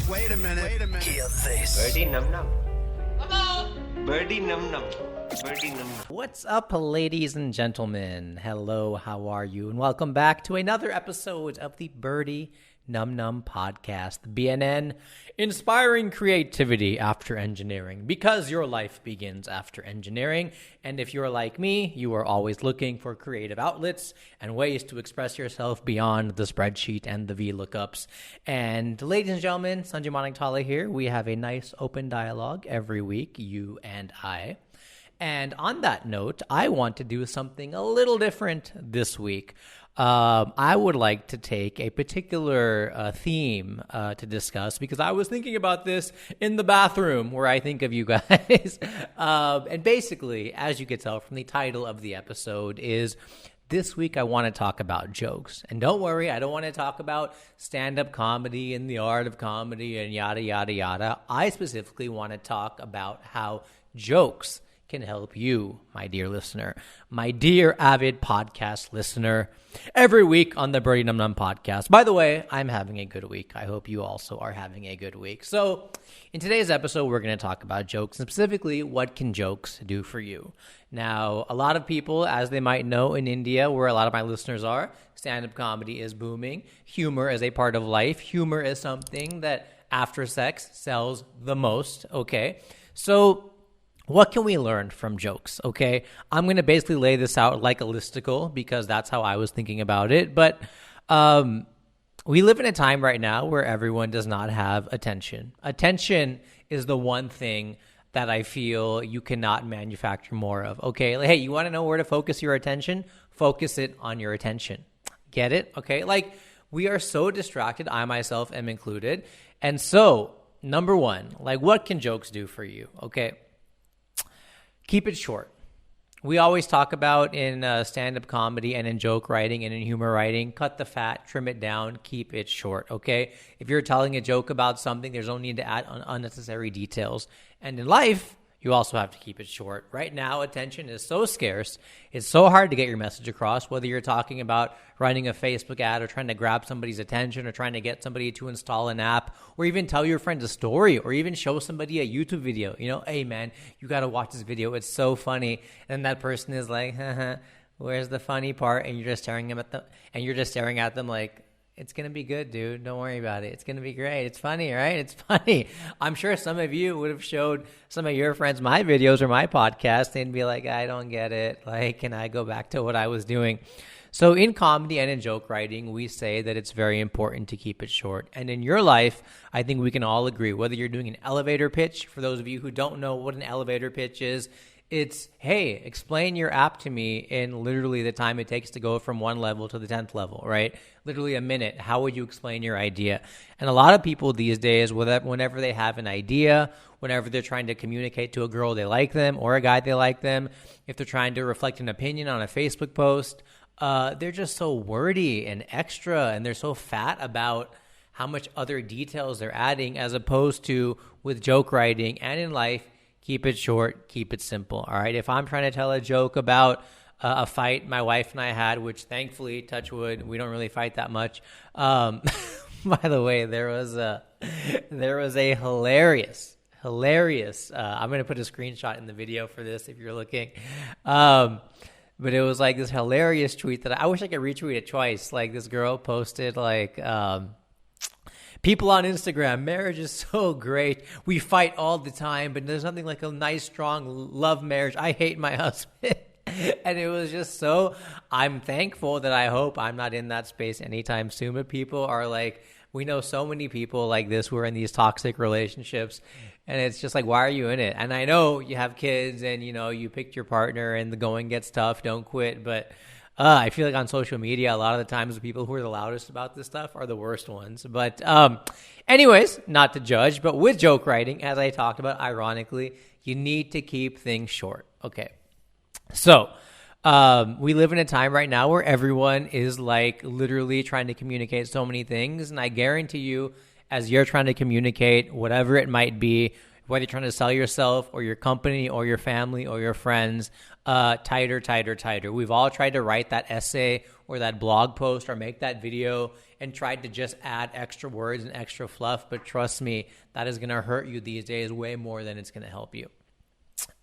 Wait a minute. Hear this. Birdy num num. Hello. Birdy num num. Birdy num num. What's up, ladies and gentlemen? Hello, how are you? And welcome back to another episode of the Birdy Num Num podcast, BNN, inspiring creativity after engineering, because your life begins after engineering. And if you're like me, you are always looking for creative outlets and ways to express yourself beyond the spreadsheet and the VLOOKUPs. And ladies and gentlemen, Sanjay Manaktala here. We have a nice open dialogue every week, you and I. And on that note, I want to do something a little different this week. I would like to take a particular theme to discuss, because I was thinking about this in the bathroom where I think of you guys. And basically, as you can tell from the title of the episode, is this week I want to talk about jokes. And don't worry, I don't want to talk about stand-up comedy and the art of comedy and yada, yada, yada. I specifically want to talk about how jokes can help you, my dear listener, my dear avid podcast listener, every week on the Birdy Num Num podcast. By the way, I'm having a good week. I hope you also are having a good week. So in today's episode, we're going to talk about jokes, and specifically, what can jokes do for you? Now, a lot of people, as they might know, in India, where a lot of my listeners are, stand-up comedy is booming. Humor is a part of life. Humor is something that after sex sells the most, okay? So what can we learn from jokes, okay? I'm going to basically lay this out like a listicle, because that's how I was thinking about it. But we live in a time right now where everyone does not have attention. Attention is the one thing that I feel you cannot manufacture more of, okay? Like, hey, you want to know where to focus your attention? Focus it on your attention. Get it? Okay? Like, we are so distracted, I myself am included. And so, number one, like, what can jokes do for you, okay? Keep it short. We always talk about in stand-up comedy and in joke writing and in humor writing, cut the fat, trim it down, keep it short, okay? If you're telling a joke about something, there's no need to add unnecessary details. And in life, you also have to keep it short. Right now, attention is so scarce. It's so hard to get your message across, whether you're talking about running a Facebook ad or trying to grab somebody's attention or trying to get somebody to install an app or even tell your friend a story or even show somebody a YouTube video. You know, hey, man, you got to watch this video. It's so funny. And that person is like, where's the funny part? And you're just staring at them like, it's going to be good, dude. Don't worry about it. It's going to be great. It's funny, right? It's funny. I'm sure some of you would have showed some of your friends my videos or my podcast and be like, I don't get it. Like, can I go back to what I was doing? So in comedy and in joke writing, we say that it's very important to keep it short. And in your life, I think we can all agree, whether you're doing an elevator pitch, for those of you who don't know what an elevator pitch is, it's, hey, explain your app to me in literally the time it takes to go from one level to the 10th level, right? Literally a minute. How would you explain your idea? And a lot of people these days, whenever they have an idea, whenever they're trying to communicate to a girl they like them or a guy they like them, if they're trying to reflect an opinion on a Facebook post, they're just so wordy and extra, and they're so fat about how much other details they're adding, as opposed to with joke writing and in life, keep it short, keep it simple, all right? If I'm trying to tell a joke about a fight my wife and I had, which thankfully, touch wood, we don't really fight that much. By the way, there was a hilarious, I'm going to put a screenshot in the video for this if you're looking. But it was like this hilarious tweet that I wish I could retweet it twice. Like, this girl posted like, people on Instagram, marriage is so great. We fight all the time, but there's nothing like a nice, strong love marriage. I hate my husband. And it was just so, I'm thankful that I hope I'm not in that space anytime soon. But people are like, we know so many people like this who are in these toxic relationships. And it's just like, why are you in it? And I know you have kids and, you know, you picked your partner and the going gets tough. Don't quit. But I feel like on social media, a lot of the times the people who are the loudest about this stuff are the worst ones. But anyways, not to judge, but with joke writing, as I talked about, ironically, you need to keep things short. Okay. So we live in a time right now where everyone is like literally trying to communicate so many things. And I guarantee you, as you're trying to communicate whatever it might be, whether you're trying to sell yourself or your company or your family or your friends, tighter. We've all tried to write that essay or or that blog post or make that video and tried to just add extra words and extra fluff. But trust me, that is going to hurt you these days way more than it's going to help you.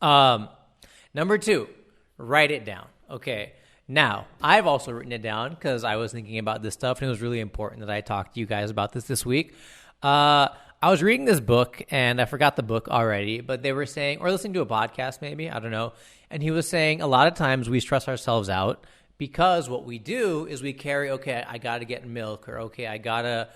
Number 2, write it down. Okay. Now, I've also written it down because I was thinking about this stuff, and it was really important that I talk to you guys about this week. I was reading this book, and I forgot the book already, but they were saying, or listening to a podcast maybe, I don't know, and he was saying a lot of times we stress ourselves out because what we do is we carry, okay, I got to get milk, or okay, I got to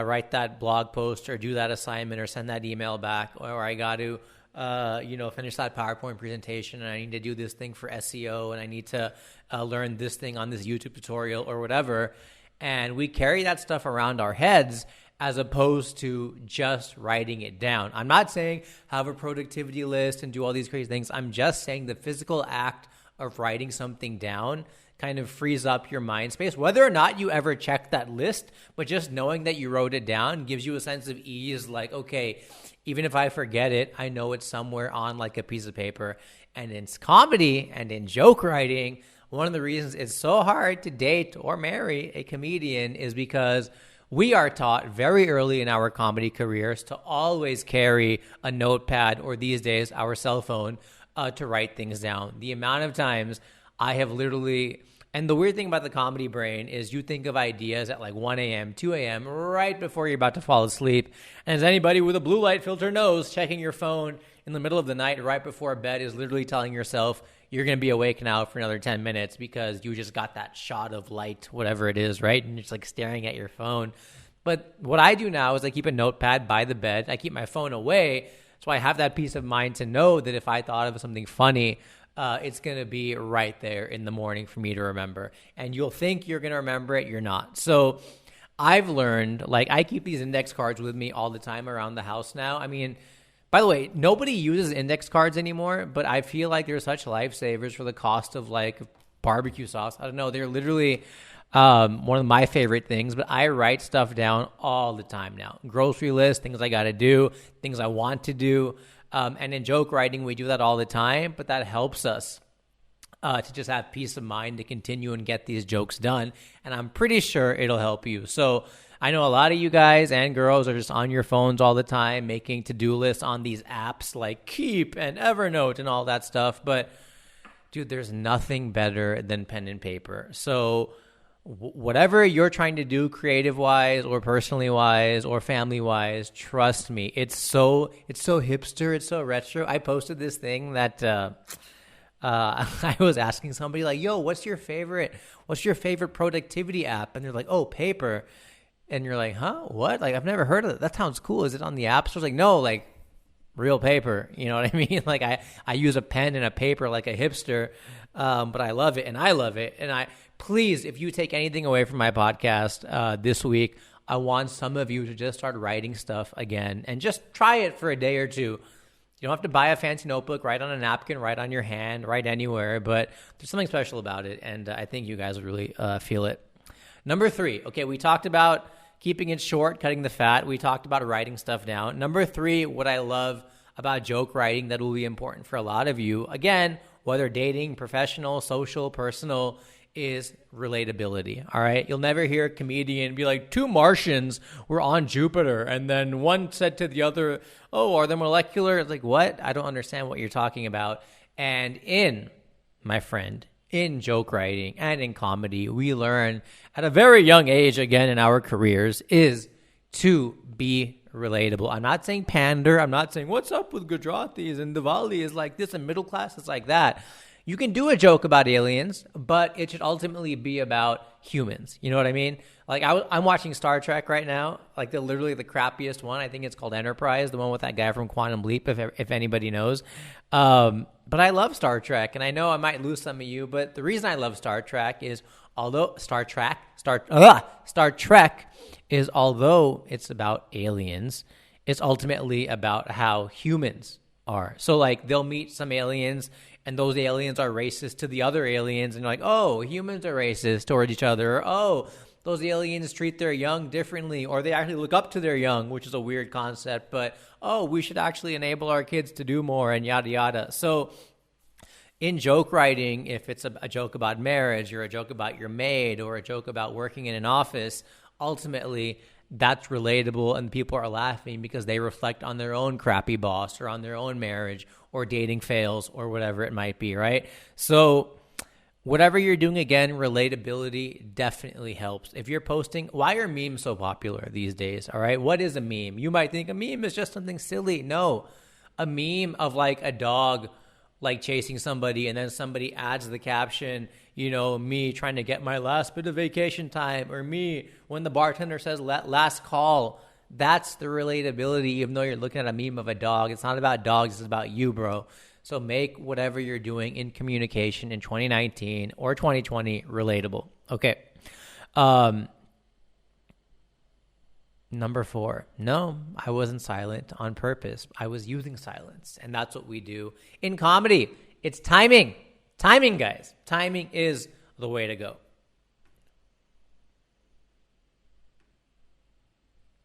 write that blog post or do that assignment or send that email back, or I got to finish that PowerPoint presentation, and I need to do this thing for SEO, and I need to learn this thing on this YouTube tutorial or whatever. And we carry that stuff around our heads as opposed to just writing it down. I'm not saying have a productivity list and do all these crazy things. I'm just saying the physical act of writing something down kind of frees up your mind space, whether or not you ever check that list, but just knowing that you wrote it down gives you a sense of ease. Like, okay, even if I forget it, I know it's somewhere on like a piece of paper. And in comedy and in joke writing, one of the reasons it's so hard to date or marry a comedian is because we are taught very early in our comedy careers to always carry a notepad, or these days our cell phone, to write things down. The amount of times I have literally, and the weird thing about the comedy brain is you think of ideas at like 1 a.m., 2 a.m., right before you're about to fall asleep. And as anybody with a blue light filter knows, checking your phone in the middle of the night right before bed is literally telling yourself you're going to be awake now for another 10 minutes because you just got that shot of light, whatever it is, right? And you're just like staring at your phone. But what I do now is I keep a notepad by the bed. I keep my phone away, so I have that peace of mind to know that if I thought of something funny, it's going to be right there in the morning for me to remember. And you'll think you're going to remember it. You're not. So I've learned, like, I keep these index cards with me all the time around the house now. I mean, by the way, nobody uses index cards anymore, but I feel like they're such lifesavers for the cost of like barbecue sauce. I don't know. They're literally one of my favorite things, but I write stuff down all the time now. Grocery list, things I got to do, things I want to do. And in joke writing, we do that all the time, but that helps us to just have peace of mind to continue and get these jokes done. And I'm pretty sure it'll help you. So I know a lot of you guys and girls are just on your phones all the time, making to-do lists on these apps like Keep and Evernote and all that stuff. But dude, there's nothing better than pen and paper. So whatever you're trying to do creative-wise or personally-wise or family-wise, trust me, it's so hipster, it's so retro. I posted this thing that I was asking somebody like, yo, what's your favorite productivity app? And they're like, oh, Paper. And you're like, huh? What? Like, I've never heard of it. That sounds cool. Is it on the app store? Like, no, like real paper. You know what I mean? Like I use a pen and a paper like a hipster, but I love it and I love it. And please, if you take anything away from my podcast this week, I want some of you to just start writing stuff again and just try it for a day or two. You don't have to buy a fancy notebook, write on a napkin, write on your hand, write anywhere, but there's something special about it, and I think you guys would really feel it. Number 3, okay, we talked about keeping it short, cutting the fat. We talked about writing stuff down. Number 3, what I love about joke writing that will be important for a lot of you, again, whether dating, professional, social, personal, is relatability, all right? You'll never hear a comedian be like, 2 Martians were on Jupiter, and then one said to the other, oh, are they molecular? It's like, what? I don't understand what you're talking about. And my friend, in joke writing and in comedy, we learn at a very young age, again, in our careers, is to be relatable. I'm not saying pander. I'm not saying, what's up with Gujaratis and Diwali is like this and middle class is like that. You can do a joke about aliens, but it should ultimately be about humans. You know what I mean? Like I'm watching Star Trek right now, like literally the crappiest one. I think it's called Enterprise, the one with that guy from Quantum Leap, if anybody knows. But I love Star Trek, and I know I might lose some of you, but the reason I love Star Trek is although it's about aliens, it's ultimately about how humans are. So like they'll meet some aliens and those aliens are racist to the other aliens, and you're like, oh, humans are racist towards each other. Or, oh, those aliens treat their young differently, or they actually look up to their young, which is a weird concept, but, oh, we should actually enable our kids to do more and yada, yada. So in joke writing, if it's a joke about marriage or a joke about your maid or a joke about working in an office, ultimately that's relatable and people are laughing because they reflect on their own crappy boss or on their own marriage or dating fails or whatever it might be, right? So whatever you're doing, again, relatability definitely helps. If you're posting, why are memes so popular these days, all right? What is a meme? You might think a meme is just something silly. No, a meme of like a dog like chasing somebody and then somebody adds the caption, me trying to get my last bit of vacation time, or me when the bartender says last call. That's the relatability, even though you're looking at a meme of a dog. It's not about dogs, it's about you, bro. So make whatever you're doing in communication in 2019 or 2020 relatable. Okay. Number 4, no, I wasn't silent on purpose. I was using silence, and that's what we do in comedy. It's timing. Timing, guys. Timing is the way to go.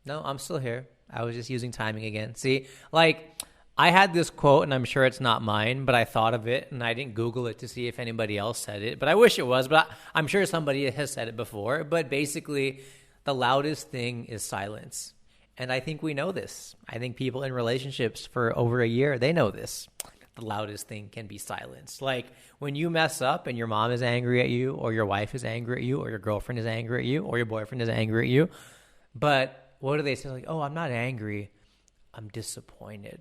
No, I'm still here. I was just using timing again. See, like I had this quote, and I'm sure it's not mine, but I thought of it, and I didn't Google it to see if anybody else said it, but I wish it was, but I'm sure somebody has said it before. But basically, the loudest thing is silence. And I think we know this. I think people in relationships for over a year, they know this. The loudest thing can be silence. Like when you mess up and your mom is angry at you, or your wife is angry at you, or your girlfriend is angry at you, or your boyfriend is angry at you. But what do they say? Like, oh, I'm not angry. I'm disappointed.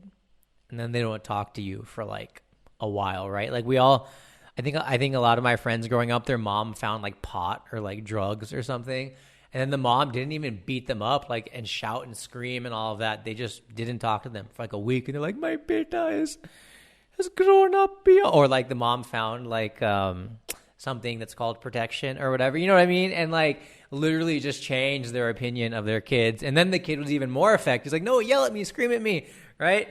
And then they don't talk to you for like a while, right? Like I think a lot of my friends growing up, their mom found like pot or like drugs or something. And then the mom didn't even beat them up like and shout and scream and all of that. They just didn't talk to them for like a week. And they're like, my beta has grown up. Or like the mom found like something that's called protection or whatever. You know what I mean? And like literally just changed their opinion of their kids. And then the kid was even more affected. He's like, no, yell at me, scream at me, right?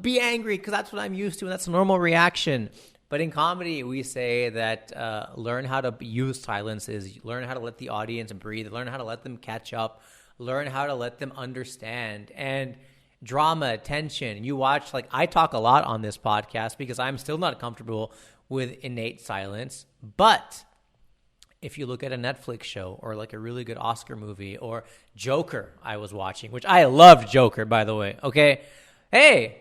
Be angry because that's what I'm used to and that's a normal reaction. But in comedy, we say that learn how to use silences, learn how to let the audience breathe, learn how to let them catch up, learn how to let them understand. And drama, tension, you watch, like I talk a lot on this podcast because I'm still not comfortable with innate silence. But if you look at a Netflix show or like a really good Oscar movie or Joker I was watching, which I loved Joker, by the way, okay? Hey,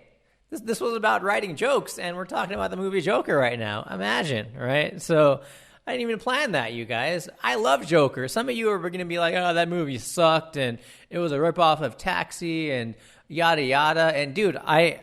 this was about writing jokes, and we're talking about the movie Joker right now. Imagine, right? So I didn't even plan that, you guys. I love Joker. Some of you are going to be like, oh, that movie sucked, and it was a ripoff of Taxi, and yada, yada. And, dude, I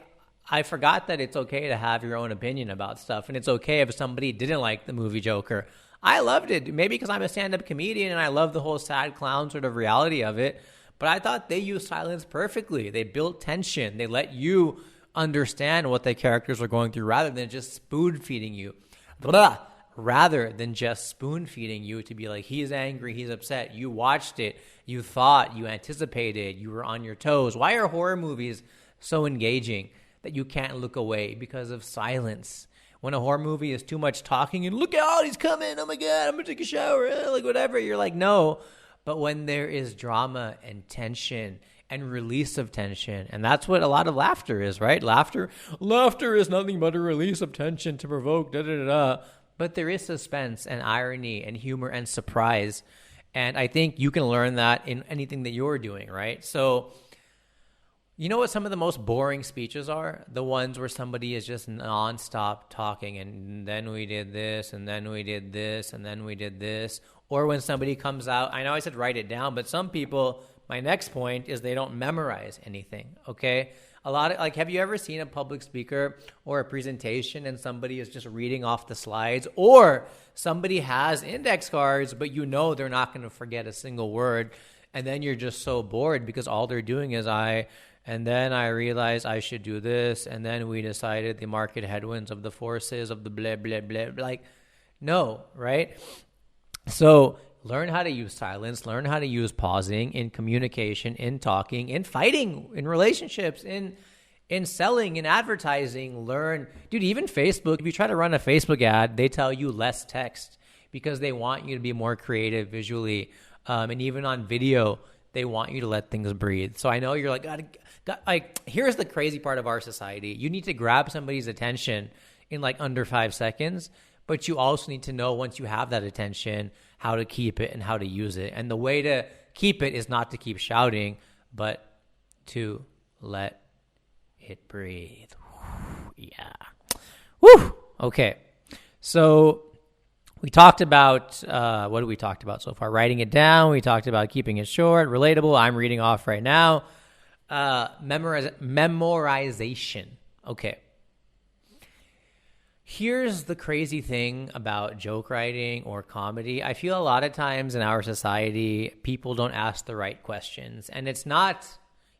forgot that it's okay to have your own opinion about stuff, and it's okay if somebody didn't like the movie Joker. I loved it, maybe because I'm a stand-up comedian, and I love the whole sad clown sort of reality of it. But I thought they used silence perfectly. They built tension. They let you understand what the characters are going through rather than just spoon feeding you. Rather than just spoon feeding you to be like, he's angry, he's upset. You watched it, you thought, you anticipated, you were on your toes. Why are horror movies so engaging that you can't look away? Because of silence. When a horror movie is too much talking and look out, he's coming, oh my God, I'm gonna take a shower, like whatever, you're like, no. But when there is drama and tension and release of tension. And that's what a lot of laughter is, right? Laughter is nothing but a release of tension to provoke, da-da-da-da. But there is suspense and irony and humor and surprise. And I think you can learn that in anything that you're doing, right? So you know what some of the most boring speeches are? The ones where somebody is just nonstop talking, and then we did this, and then we did this, and then we did this. Or when somebody comes out, I know I said write it down, but some people... My next point is they don't memorize anything, okay? A lot of, like, have you ever seen a public speaker or a presentation and somebody is just reading off the slides, or somebody has index cards, but you know they're not going to forget a single word, and then you're just so bored because all they're doing is and then I realized I should do this, and then we decided the market headwinds of the forces of the blah, blah, blah, like, no, right? So learn how to use silence, learn how to use pausing in communication, in talking, in fighting, in relationships, in selling, in advertising. Learn, dude, even Facebook, if you try to run a Facebook ad, they tell you less text because they want you to be more creative visually. And even on video, they want you to let things breathe. So I know you're like, God, here's the crazy part of our society. You need to grab somebody's attention in like under 5 seconds. But you also need to know, once you have that attention, how to keep it and how to use it. And the way to keep it is not to keep shouting, but to let it breathe. Yeah. Woo! Okay. So we talked about, what did we talked about so far? Writing it down. We talked about keeping it short, relatable. I'm reading off right now. Memorization. Okay. Here's the crazy thing about joke writing or comedy. I feel a lot of times in our society, people don't ask the right questions. And it's not,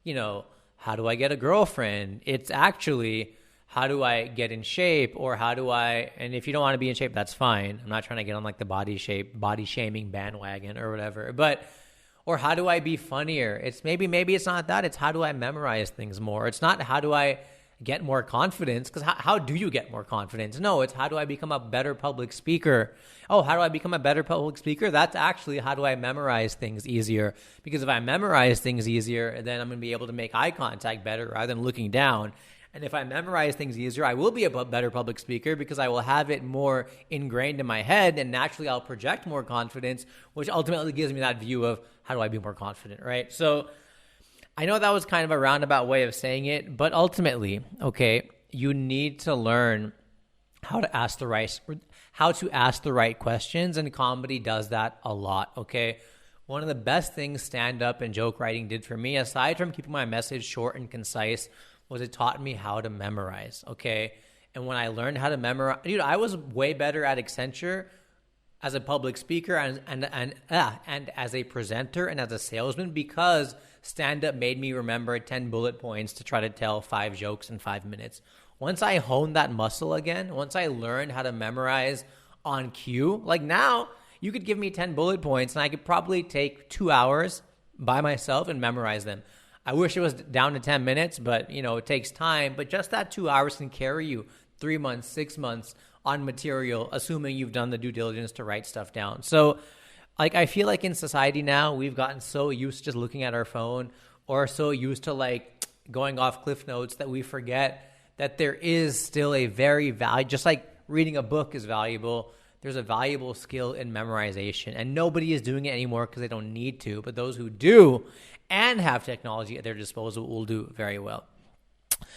how do I get a girlfriend? It's actually, how do I get in shape? Or and if you don't want to be in shape, that's fine. I'm not trying to get on like the body shaming bandwagon or whatever. Or how do I be funnier? It's maybe it's not that. It's how do I memorize things more? It's not how do I get more confidence, because how do you get more confidence? No, it's how do I become a better public speaker? Oh, how do I become a better public speaker? That's actually how do I memorize things easier? Because if I memorize things easier, then I'm going to be able to make eye contact better rather than looking down. And if I memorize things easier, I will be a better public speaker because I will have it more ingrained in my head, and naturally I'll project more confidence, which ultimately gives me that view of how do I be more confident, right? So I know that was kind of a roundabout way of saying it, but ultimately, okay, you need to learn how to ask the right questions, and comedy does that a lot, okay? One of the best things stand-up and joke writing did for me, aside from keeping my message short and concise, was it taught me how to memorize, okay? And when I learned how to memorize, dude, I was way better at Accenture as a public speaker and as a presenter and as a salesman because stand-up made me remember 10 bullet points to try to tell 5 jokes in 5 minutes. Once I honed that muscle again, once I learned how to memorize on cue, like now, you could give me 10 bullet points and I could probably take 2 hours by myself and memorize them. I wish it was down to 10 minutes, but it takes time. But just that 2 hours can carry you 3 months, 6 months on material, assuming you've done the due diligence to write stuff down. So I feel like in society now, we've gotten so used to just looking at our phone or so used to going off cliff notes that we forget that there is still a very just like reading a book is valuable, there's a valuable skill in memorization. And nobody is doing it anymore because they don't need to. But those who do and have technology at their disposal will do very well.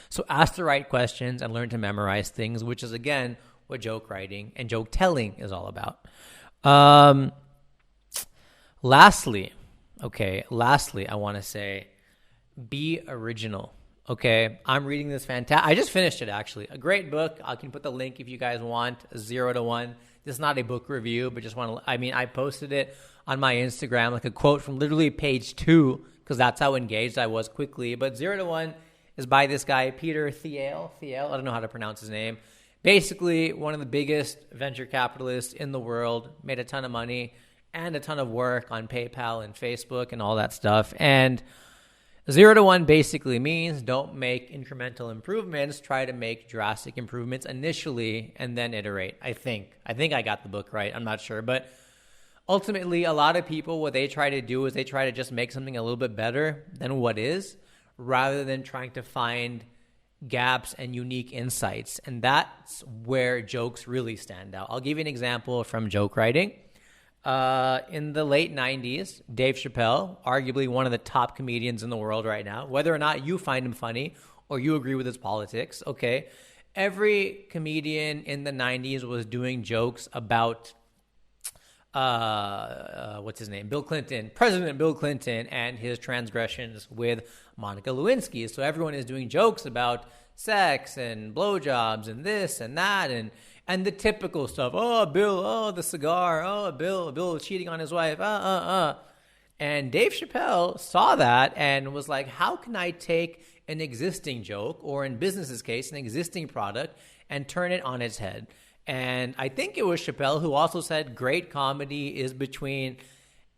So ask the right questions and learn to memorize things, which is, again, what joke writing and joke telling is all about. Lastly, I want to say, be original. Okay, I'm reading this I just finished it, actually. A great book. I can put the link if you guys want. 0 to 1. This is not a book review, but I posted it on my Instagram, like a quote from literally page 2, because that's how engaged I was quickly. But 0 to 1 is by this guy, Peter Thiel. I don't know how to pronounce his name. Basically, one of the biggest venture capitalists in the world, made a ton of money and a ton of work on PayPal and Facebook and all that stuff. And 0 to 1 basically means don't make incremental improvements. Try to make drastic improvements initially and then iterate. I think I got the book right. I'm not sure. But ultimately, a lot of people, what they try to do is they try to just make something a little bit better than what is, rather than trying to find gaps and unique insights. And that's where jokes really stand out. I'll give you an example from joke writing. In the late 90s, Dave Chappelle, arguably one of the top comedians in the world right now, whether or not you find him funny or you agree with his politics, okay, every comedian in the 90s was doing jokes about what's his name? President Bill Clinton and his transgressions with Monica Lewinsky. So everyone is doing jokes about sex and blowjobs and this and that and the typical stuff. Oh, Bill, oh, the cigar. Oh, Bill cheating on his wife. And Dave Chappelle saw that and was like, how can I take an existing joke, or in business's case, an existing product, and turn it on its head? And I think it was Chappelle who also said great comedy is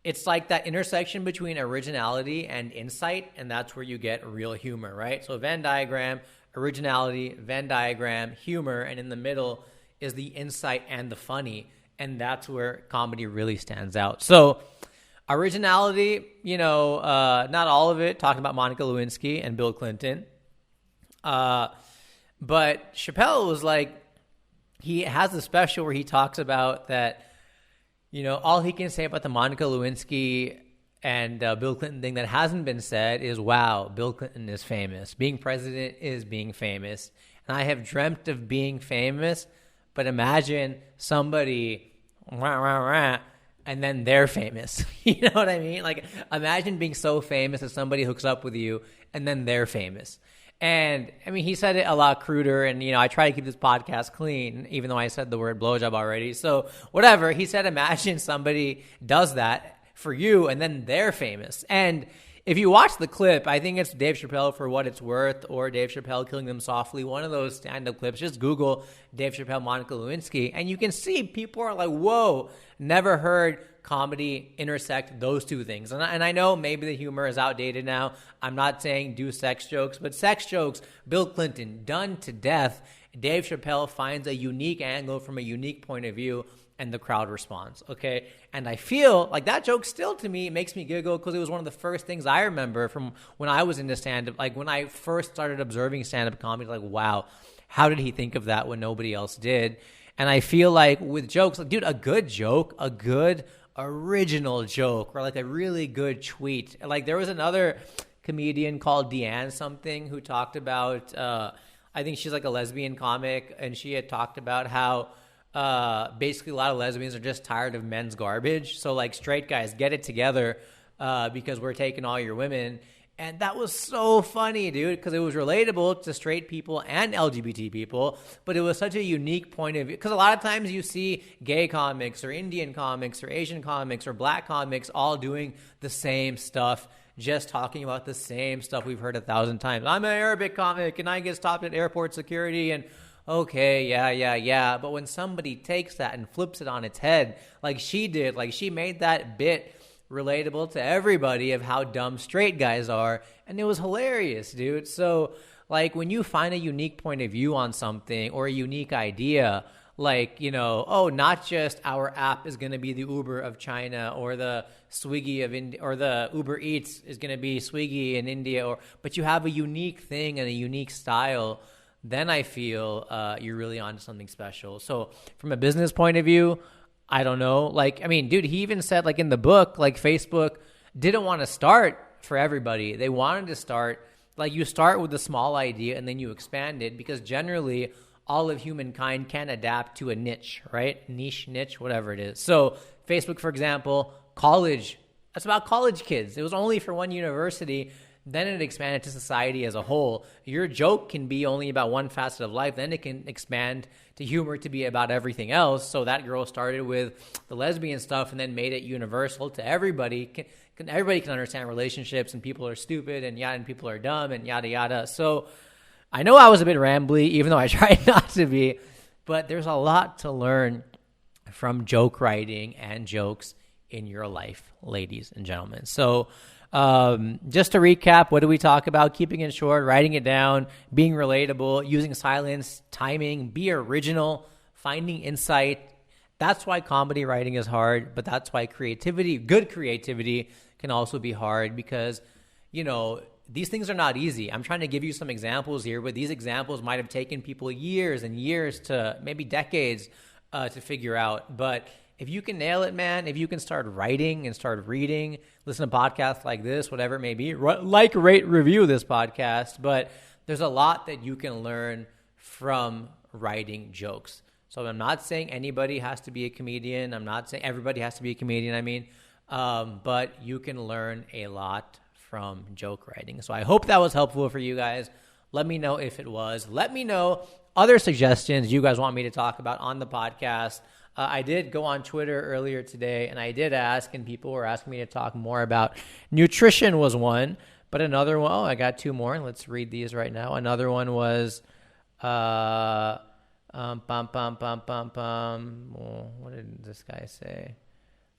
it's like that intersection between originality and insight, and that's where you get real humor, right? So Venn diagram, originality, Venn diagram, humor, and in the middle is the insight and the funny, and that's where comedy really stands out. So originality, not all of it, talking about Monica Lewinsky and Bill Clinton. But Chappelle was like, he has a special where he talks about that, all he can say about the Monica Lewinsky and Bill Clinton thing that hasn't been said is, wow, Bill Clinton is famous. Being president is being famous. And I have dreamt of being famous, but imagine somebody, and then they're famous. You know what I mean? Like, imagine being so famous that somebody hooks up with you, and then they're famous. And, I mean, he said it a lot cruder, and, I try to keep this podcast clean, even though I said the word blowjob already. So, whatever. He said, imagine somebody does that for you, and then they're famous. And if you watch the clip, I think it's Dave Chappelle For What It's Worth or Dave Chappelle Killing Them Softly, one of those stand-up clips. Just Google Dave Chappelle, Monica Lewinsky, and you can see people are like, whoa, never heard comedy intersect those two things. And I know maybe the humor is outdated now. I'm not saying do sex jokes, but sex jokes, Bill Clinton, done to death. Dave Chappelle finds a unique angle from a unique point of view, and the crowd responds, okay? And I feel like that joke still, to me, makes me giggle because it was one of the first things I remember from when I was into stand-up. Like, when I first started observing stand-up comedy, like, wow, how did he think of that when nobody else did? And I feel like with jokes, like, dude, a good joke, a good original joke, or like a really good tweet. Like, there was another comedian called Deanne something who talked about, I think she's like a lesbian comic, and she had talked about how basically a lot of lesbians are just tired of men's garbage. So, like, straight guys, get it together because we're taking all your women. And that was so funny, dude, because it was relatable to straight people and LGBT people, but it was such a unique point of view. Because a lot of times you see gay comics or Indian comics or Asian comics or black comics all doing the same stuff, just talking about the same stuff we've heard 1,000 times. I'm an Arabic comic and I get stopped at airport security and okay, yeah. But when somebody takes that and flips it on its head, like she did, like she made that bit relatable to everybody of how dumb straight guys are, and it was hilarious, dude. So, like, when you find a unique point of view on something or a unique idea, like, not just our app is going to be the Uber of China or the Swiggy of India or the Uber Eats is going to be Swiggy in India, but you have a unique thing and a unique style, then I feel you're really onto something special. So from a business point of view, I don't know. Like, I mean, dude, he even said, like, in the book, like, Facebook didn't want to start for everybody. They wanted to start, like, you start with a small idea and then you expand it, because generally all of humankind can adapt to a niche, right? Niche, whatever it is. So Facebook, for example, college, that's about college kids. It was only for one university. Then it expanded to society as a whole. Your joke can be only about one facet of life. Then it can expand to humor to be about everything else. So that girl started with the lesbian stuff and then made it universal to everybody. Everybody can understand relationships, and people are stupid, and people are dumb, and yada, yada. So I know I was a bit rambly, even though I tried not to be. But there's a lot to learn from joke writing and jokes in your life, ladies and gentlemen. So just to recap, what do we talk about? Keeping it short, writing it down, being relatable, using silence, timing, be original, finding insight. That's why comedy writing is hard, but that's why good creativity can also be hard, because, these things are not easy. I'm trying to give you some examples here, but these examples might have taken people years and years to maybe decades to figure out. But if you can nail it, man, if you can start writing and start reading, listen to podcasts like this, whatever it may be, like, rate, review this podcast, but there's a lot that you can learn from writing jokes. So I'm not saying anybody has to be a comedian. I'm not saying everybody has to be a comedian, but you can learn a lot from joke writing. So I hope that was helpful for you guys. Let me know if it was. Let me know other suggestions you guys want me to talk about on the podcast. I did go on Twitter earlier today, and I did ask, and people were asking me to talk more about nutrition was one, but another one, I got two more. Let's read these right now. Another one was, what did this guy say?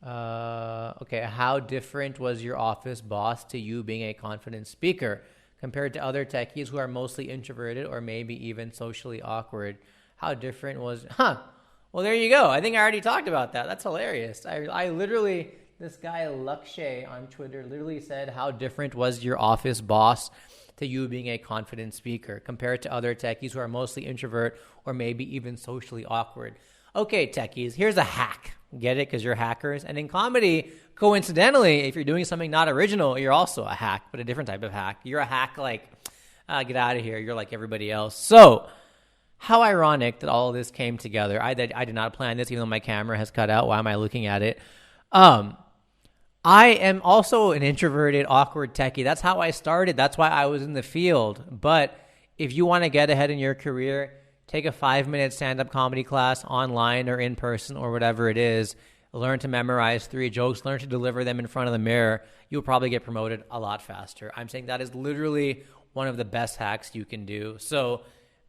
Okay, how different was your office boss to you being a confident speaker compared to other techies who are mostly introverted or maybe even socially awkward? How different was, Well, there you go. I think I already talked about that. That's hilarious. I literally, This guy Lakshay on Twitter literally said, how different was your office boss to you being a confident speaker compared to other techies who are mostly introvert or maybe even socially awkward? Okay, techies, here's a hack. Get it? Because you're hackers. And in comedy, coincidentally, if you're doing something not original, you're also a hack, but a different type of hack. You're a hack like, get out of here. You're like everybody else. So how ironic that all of this came together. I did not plan this, even though my camera has cut out. Why am I looking at it? I am also an introverted, awkward techie. That's how I started. That's why I was in the field. But if you want to get ahead in your career, take a 5-minute stand-up comedy class online or in person or whatever it is. Learn to memorize 3 jokes. Learn to deliver them in front of the mirror. You'll probably get promoted a lot faster. I'm saying that is literally one of the best hacks you can do. So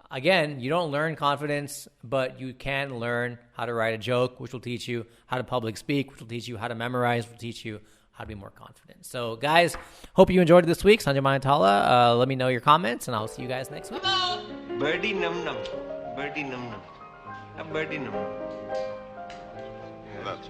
again, you don't learn confidence, but you can learn how to write a joke, which will teach you how to public speak, which will teach you how to memorize, which will teach you how to be more confident. So guys, hope you enjoyed this week. Sanjay Manaktala. Let me know your comments, and I'll see you guys next week. Birdy num num. Birdy num num. A birdie num num. That's